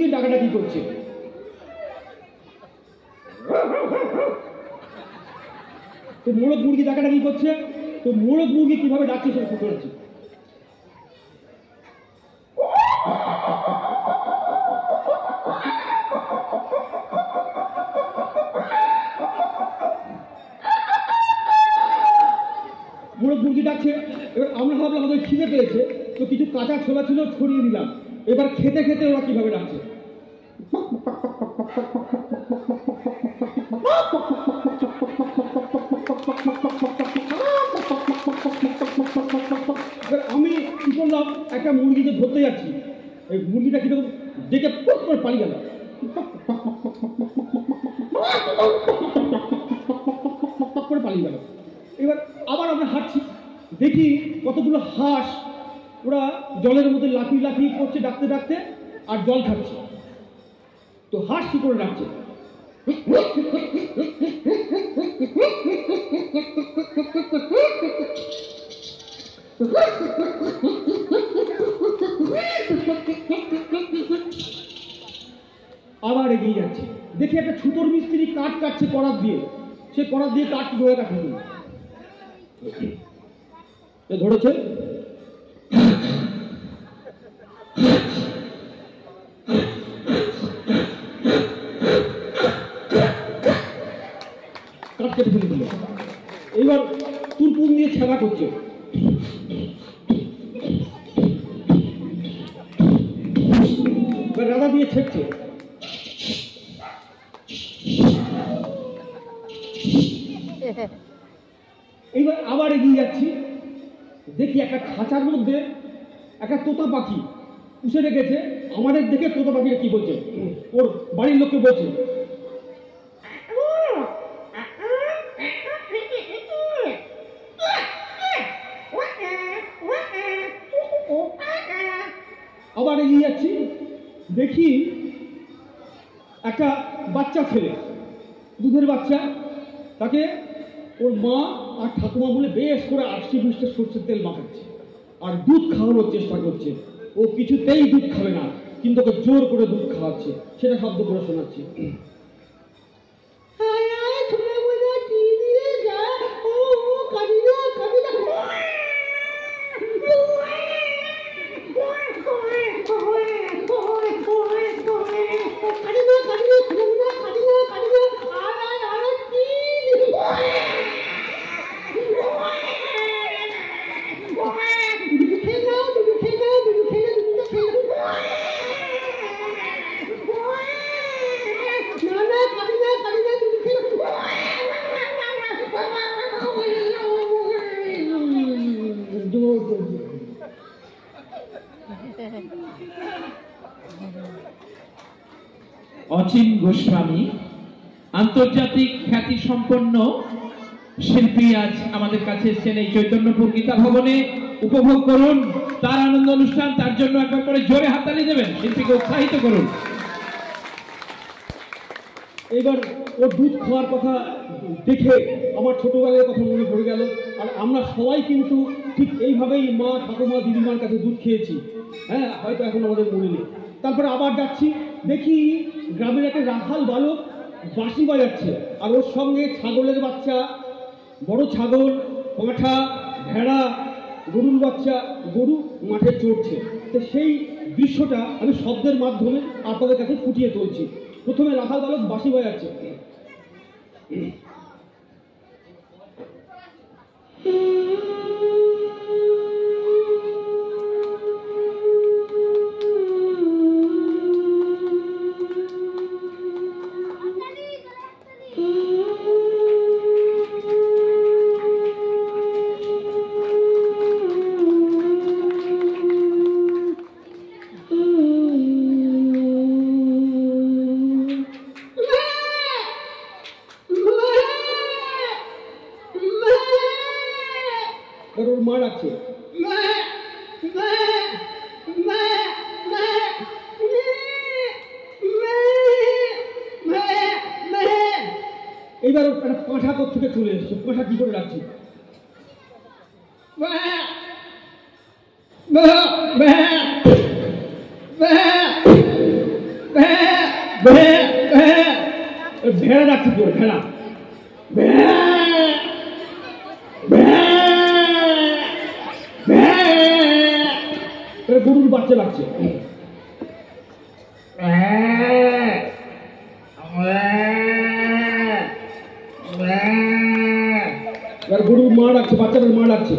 মুরগি ডাকাডাকি করছে। তো মোরগ মুরগি ডাকাডাকি করছে, তো মোরগ মুরগি কিভাবে ডাকছে সেটা ফুটে হচ্ছে। মোরগ মুরগি ডাকছে। এবার আমরা ভাবলাম আমাদের খিদে পেয়েছে, তো কিছু কাঁচা ছোলা ছিল ছড়িয়ে দিলাম। এবার খেতে খেতে ওরা কিভাবে ডাকছে। আমি কি করলাম, একটা মুরগিকে ধরতে যাচ্ছি, এই মুরগিটা কিরকম দেখে পট করে পালিয়ে গেল। করে পালিয়ে গেল। এবার আবার আমরা হাঁটছি, দেখি কতগুলো হাঁস ওরা জলের মধ্যে লাফিয়ে লাফিয়ে পড়ছে ডাকতে ডাকতে, আর জল খাচ্ছে। তো হাঁস কি করে ডাকছে, আবার এগিয়ে যাচ্ছে, দেখি একটা ছুতোর মিস্ত্রি কাঠ কাটছে করাত দিয়ে। সে করাত দিয়ে কাঠ ধরে কাটে ধরেছে। কাঠ কেটে ফেলে দিল। এইবার তুরপুর নিয়ে ছেঁড়া করছে। রাধা দিয়ে ছেঁকছে। এইবার আবার এগিয়ে যাচ্ছি, দেখি একটা খাঁচার মধ্যে একটা তোতা পাখি পুষে রেখেছে। আমাদের দেখে তোতা পাখিটা কি বলছে, ওর বাড়ির লোককে বলছে, আবার এগিয়ে যাচ্ছি, দেখি একটা বাচ্চা ছেলে, দুধের বাচ্চা, তাকে ওর মা আর ঠাকুমা বলে বেশ করে 80-20টা সরষের তেল মাখাচ্ছে আর দুধ খাওয়ানোর চেষ্টা করছে। ও কিছুতেই দুধ খাবে না, কিন্তু ওকে জোর করে দুধ খাওয়াচ্ছে, সেটা শব্দ করে শোনাচ্ছে। অচিন গোস্বামী আন্তর্জাতিক খ্যাতি সম্পন্ন শিল্পী আজ আমাদের কাছে এসেছেন এই চৈতন্যপুর গীতা ভবনে। উপভোগ করুন তার আনন্দ অনুষ্ঠান। তার জন্য একবার করে জোরে হাততালি দেবেন, শিল্পীকে উৎসাহিত করুন। এবার ওর দুধ খাওয়ার কথা দেখে আমার ছোটবেলার কথা মনে পড়ে গেল। আর আমরা সবাই কিন্তু ঠিক এইভাবেই মা ঠাকুমা দিদিমার কাছে দুধ খেয়েছি। হ্যাঁ, হয়তো এখন আমাদের মনে নেই। তারপরে আবার যাচ্ছি, দেখি গ্রামের একটা রাখাল বালক বাঁশি বাজাচ্ছে, আর ওর সঙ্গে ছাগলের বাচ্চা, বড় ছাগল, পাঁঠা, ভেড়া, গরুর বাচ্চা, গরু মাঠে চড়ছে। তো সেই দৃশ্যটা আমি শব্দের মাধ্যমে আপনাদের কাছে ফুটিয়ে তুলছি। প্রথমে রাখাল বালক বাঁশি বাজাচ্ছে। ওর মা ডাকছে, এইবার একটা পাঁঠা থেকে চলে এসছে। পাঁঠা কি করে ডাকছে, ভেড়া ডাকছে তোর ভেড়া গরুর বাচ্চা লাগছে গরুর মা ডাকছে বাচ্চাটার মা ডাকছে